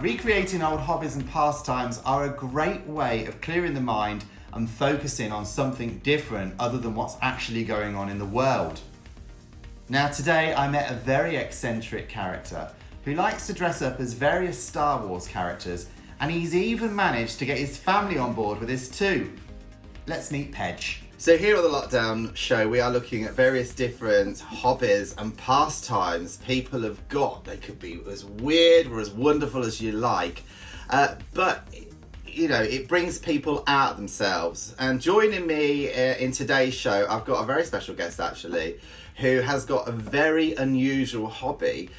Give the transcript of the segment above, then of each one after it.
Recreating old hobbies and pastimes are a great way of clearing the mind and focusing on something different other than what's actually going on in the world. Now today I met a very eccentric character who likes to dress up as various Star Wars characters, and he's even managed to get his family on board with this too. Let's meet Pedge. So here on the Lockdown Show we are looking at various different hobbies and pastimes people have got. They could be as weird or as wonderful as you like, but you know, it brings people out of themselves. And joining me in today's show, I've got a very special guest actually, who has got a very unusual hobby.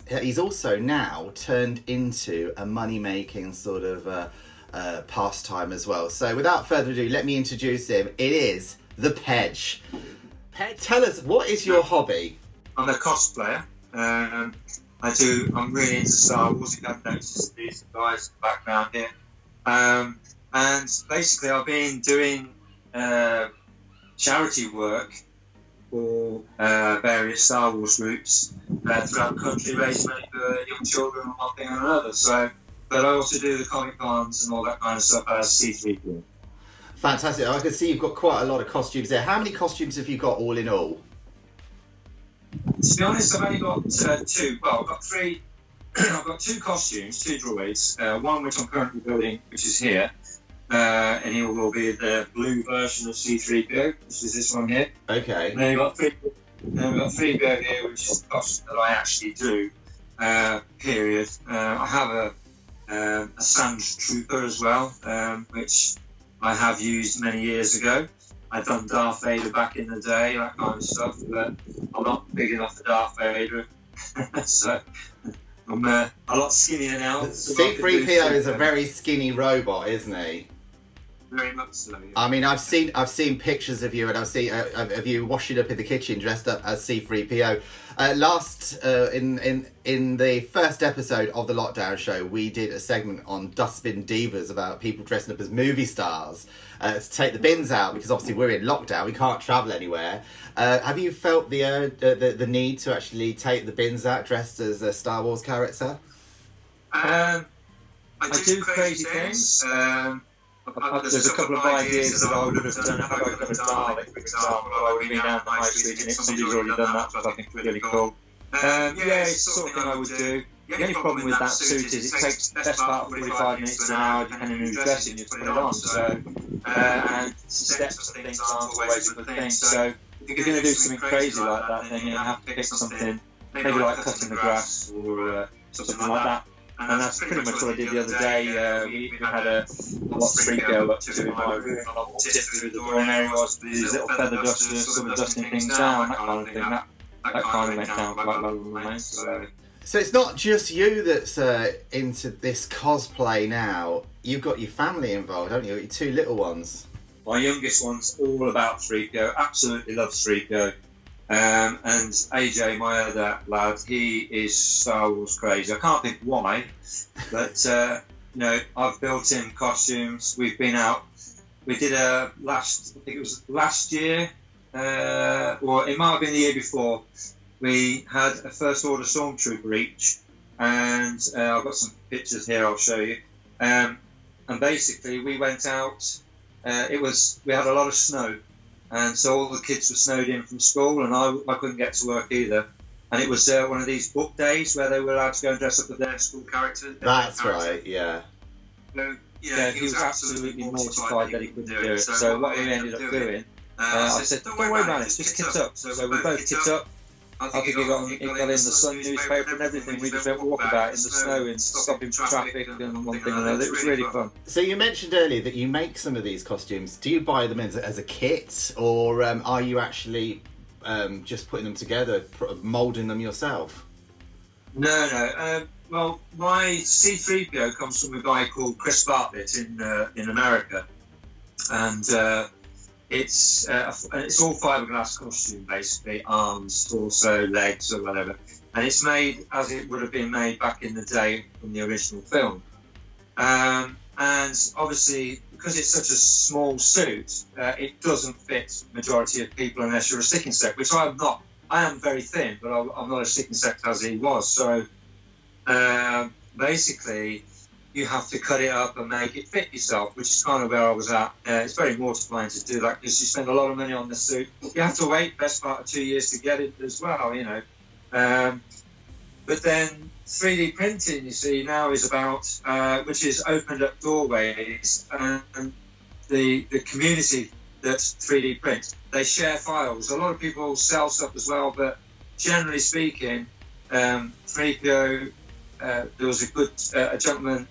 He's also now turned into a money-making sort of pastime as well. So without further ado, let me introduce him. It is the Pedge. Pedge, tell us, what is your hobby? I'm a cosplayer. I'm really into Star Wars. You have noticed these guys in the background here. And basically I've been doing charity work for various Star Wars groups throughout the country, raising money for young children and one thing or another. But I also do the Comic Cons and all that kind of stuff as C3PO. Fantastic. I can see you've got quite a lot of costumes there. How many costumes have you got all in all? To be honest, I've only got two. Well, I've got three. I've got two costumes, two droids. One which I'm currently building, which is here. And he will be the blue version of C3PO, which is this one here. Okay. And then we've got 3PO here, which is the costume that I actually do. Period. I have a Sand Trooper as well, which I have used many years ago. I've done Darth Vader back in the day, that kind of stuff, but I'm not big enough for Darth Vader. So I'm a lot skinnier now. C3PO is a very skinny robot, isn't he? Very much so. Yeah. I mean, I've seen pictures of you, and I've seen of you washing up in the kitchen dressed up as C3PO. In the first episode of the Lockdown Show, we did a segment on dustbin divas about people dressing up as movie stars to take the bins out, because obviously we're in lockdown, we can't travel anywhere. Have you felt the need to actually take the bins out dressed as a Star Wars character? I do crazy things. There's a couple of ideas that I would have done if I got a Dalek, for example. I would have been down the high street and somebody's already done that, which I think is really cool. Yeah, it's the sort of thing I would do. The only problem with that suit is it takes the best part of 45 minutes to an hour, depending on who's dressing you, to put it on. So, and steps and things aren't always a good thing. So, if you're going to do something crazy like that, then you have to pick something, maybe like cutting the grass or something like that. And that's pretty much what I did the other day. We had a lots of go up to in my room, and I walked through the door, and there he was with these little feather dusters, sort of dusting things down, that kind of thing. That kind of went down quite well with me. So it's not just you that's into this cosplay now. You've got your family involved, haven't you? Your two little ones. My youngest one's all about 3PO, absolutely loves 3PO. And AJ, my other lad, he is Star Wars crazy. I can't think why, but I've built him costumes. We've been out. We did I think it was last year, or it might have been the year before. We had a First Order Stormtrooper each, and I've got some pictures here I'll show you. And basically, we went out. We had a lot of snow. And so all the kids were snowed in from school, and I couldn't get to work either. And it was one of these book days where they were allowed to go and dress up as their school character. That's right, yeah. So, he was absolutely mortified that he couldn't do it. So what we ended up doing, I said, don't worry about it, just kit up. So we both kit up. I think it got in the Sun newspaper and everything. We just went walkabout in the snow and stopping traffic and one thing and another. It was really fun. So you mentioned earlier that you make some of these costumes. Do you buy them as a kit, or are you actually just putting them together, moulding them yourself? No. Well, my C3PO comes from a guy called Chris Bartlett in America, and it's all fiberglass costume, basically, arms, torso, legs, or whatever. And it's made as it would have been made back in the day from the original film. And obviously, because it's such a small suit, it doesn't fit the majority of people unless you're a stick insect, which I'm not. I am very thin, but I'm not a stick insect as he was. So basically, you have to cut it up and make it fit yourself, which is kind of where I was at. It's very mortifying to do that because you spend a lot of money on the suit. You have to wait best part of 2 years to get it as well, you know. But then 3D printing, you see, now is about, which has opened up doorways, and the community that 3D prints, they share files. A lot of people sell stuff as well, but generally speaking, 3PO, there was a gentleman,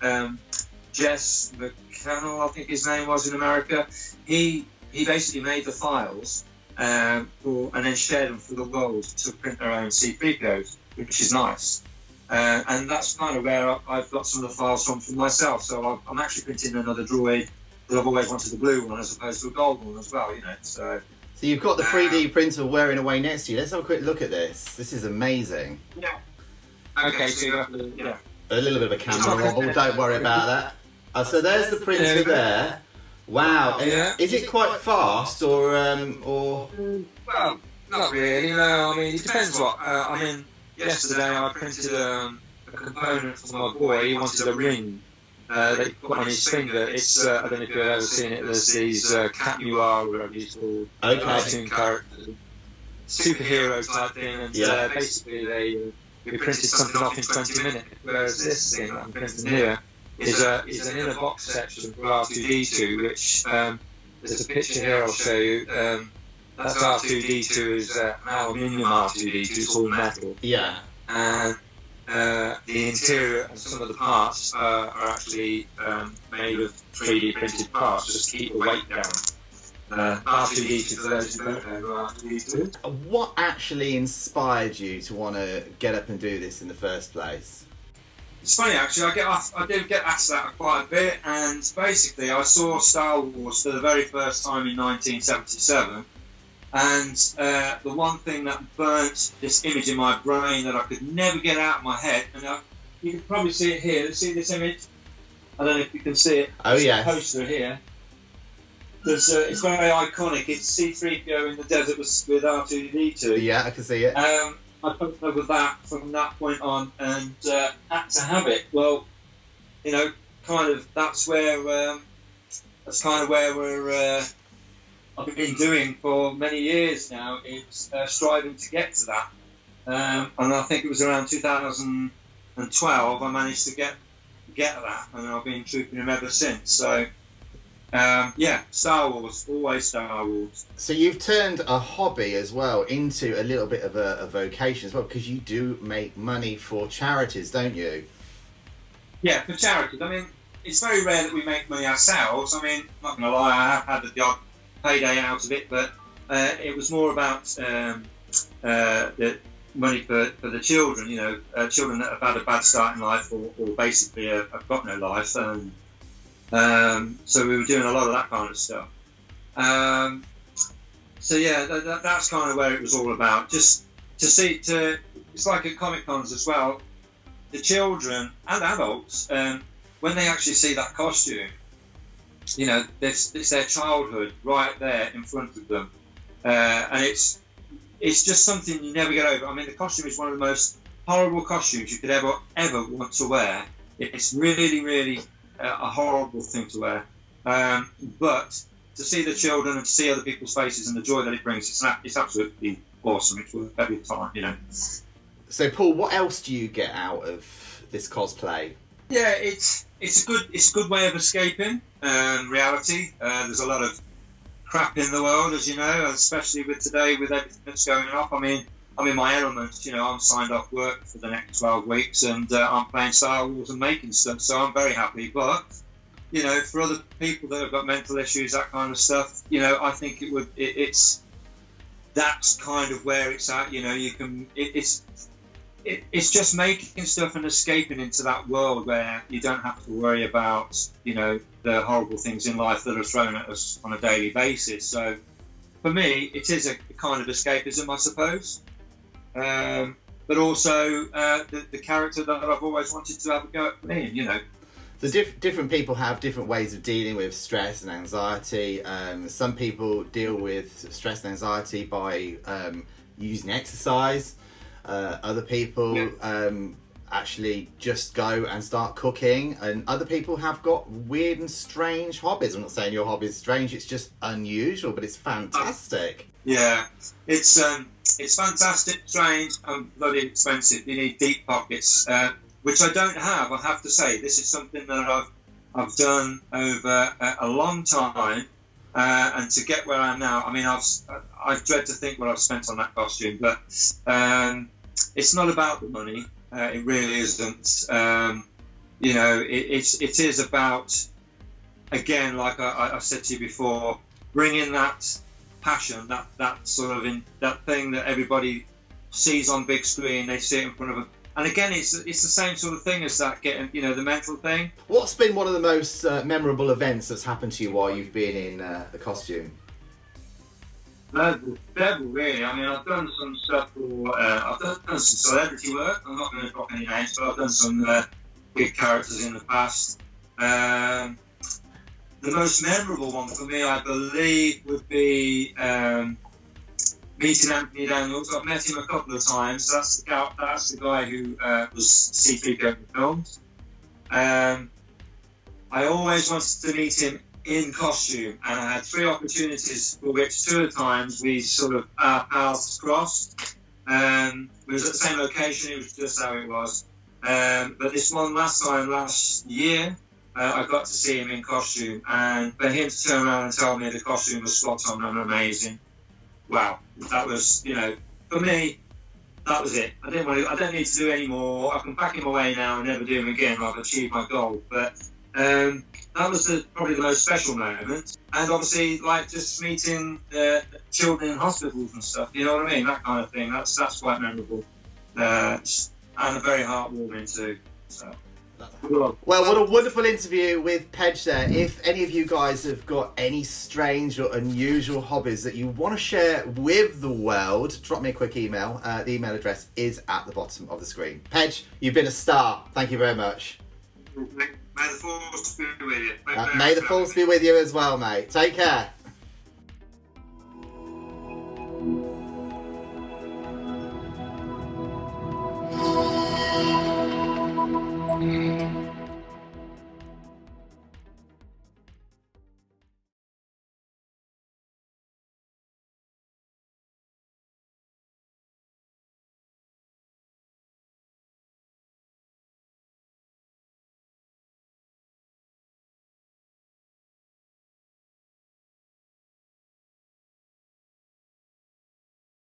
Jess McCannell, I think his name was in America. He basically made the files and then shared them for the world to print their own C3POs, which is nice. And that's kind of where I've got some of the files from for myself. So I'm actually printing another droid, but I've always wanted the blue one as opposed to a gold one as well, you know. So you've got the 3D printer wearing away next to you. Let's have a quick look at this. This is amazing. Yeah. Okay, so you have to, yeah. A little bit of a camera wobble, don't worry about that. So there's the printer there. Wow. Yeah. Is it quite fast or? Well, not really, no. I mean, it depends what. I mean, yesterday I printed a component for my boy. He wanted a ring that he put on his finger. It's, I don't know if you've ever seen it, there's these Cat Noir, whatever he's called, cartoon characters, superhero type thing, and basically we printed something off in 20 minutes, whereas this thing that I'm printing here is an inner box section for R2-D2, which there's a picture here I'll show you. That's R2-D2 is an aluminium R2-D2, it's all metal. Yeah. And the interior and some of the parts are actually made of 3D printed parts, just to keep the weight down. R2-D2, for those who don't know R2-D2. What actually inspired you to want to get up and do this in the first place? It's funny actually, I do get asked that quite a bit, and basically I saw Star Wars for the very first time in 1977, and the one thing that burnt this image in my brain that I could never get out of my head, and you can probably see it here. See this image? I don't know if you can see it. Oh yes. The poster here. It's very iconic. It's C3PO in the desert with R2-D2. Yeah, I can see it. I fell in love with that from that point on, and had to have it. Well, you know, kind of that's kind of where we're. I've been doing for many years now. It's striving to get to that, and I think it was around 2012 I managed to get that, and I've been trooping him ever since. So. Star Wars, always Star Wars. So you've turned a hobby as well into a little bit of a vocation as well, because you do make money for charities, don't you? Yeah, for charities. I mean, it's very rare that we make money ourselves. I mean, not going to lie, I have had the odd payday out of it, but it was more about the money for the children, you know, children that have had a bad start in life or basically have got no life. So we were doing a lot of that kind of stuff. So yeah, that's kind of where it was all about. Just it's like at Comic Cons as well. The children and adults, when they actually see that costume, you know, it's their childhood right there in front of them, and it's just something you never get over. I mean, the costume is one of the most horrible costumes you could ever want to wear. It's really, really a horrible thing to wear, but to see the children and to see other people's faces and the joy that it brings, it's absolutely awesome. It's worth every time, you know. So Paul, what else do you get out of this cosplay? Yeah, it's a good way of escaping reality. There's a lot of crap in the world, as you know, especially with today with everything that's going on. I mean, I'm in my element, you know. I'm signed off work for the next 12 weeks, and I'm playing Star Wars and making stuff, so I'm very happy. But you know, for other people that have got mental issues, that kind of stuff, you know, I think that's kind of where it's at. You know, you can it's just making stuff and escaping into that world where you don't have to worry about, you know, the horrible things in life that are thrown at us on a daily basis. So for me, it is a kind of escapism, I suppose. But also the character that I've always wanted to have a go at playing, you know. The different people have different ways of dealing with stress and anxiety. Some people deal with stress and anxiety by using exercise. Other people actually just go and start cooking, and other people have got weird and strange hobbies. I'm not saying your hobby is strange, it's just unusual, but it's fantastic. Yeah, it's fantastic, strange, and bloody expensive. You need deep pockets, which I don't have. I have to say, this is something that I've done over a long time, and to get where I am now. I mean, I dread to think what I've spent on that costume, but it's not about the money. It really isn't. You know, it is about, again, like I said to you before, bringing that passion, that sort of that thing that everybody sees on big screen. They see it in front of them, and again, it's the same sort of thing as that, getting, you know, the mental thing. What's been one of the most memorable events that's happened to you while you've been in the costume? Several, really. I mean, I've done some stuff for, I've done some celebrity work. I'm not going to drop any names, but I've done some big characters in the past. The most memorable one for me, I believe, would be meeting Anthony Daniels. I've met him a couple of times. That's the guy who was C3PO in the films. I always wanted to meet him in costume, and I had 3 opportunities, for which 2 of the times we sort of our paths crossed. We was at the same location. It was just how it was. But this one last year, I got to see him in costume, and for him to turn around and tell me the costume was spot on and amazing. Wow, that was, you know, for me, that was it. I don't need to do any more. I can pack him away now and never do him again. I've achieved my goal. But that was probably the most special moment. And obviously, like, just meeting children in hospitals and stuff. You know what I mean? That kind of thing. That's quite memorable, and very heartwarming too. So. Well, what a wonderful interview with Pedge there. If any of you guys have got any strange or unusual hobbies that you want to share with the world, drop me a quick email. The email address is at the bottom of the screen. Pedge, you've been a star. Thank you very much. May the force be with you. May the force be with you as well, mate. Take care.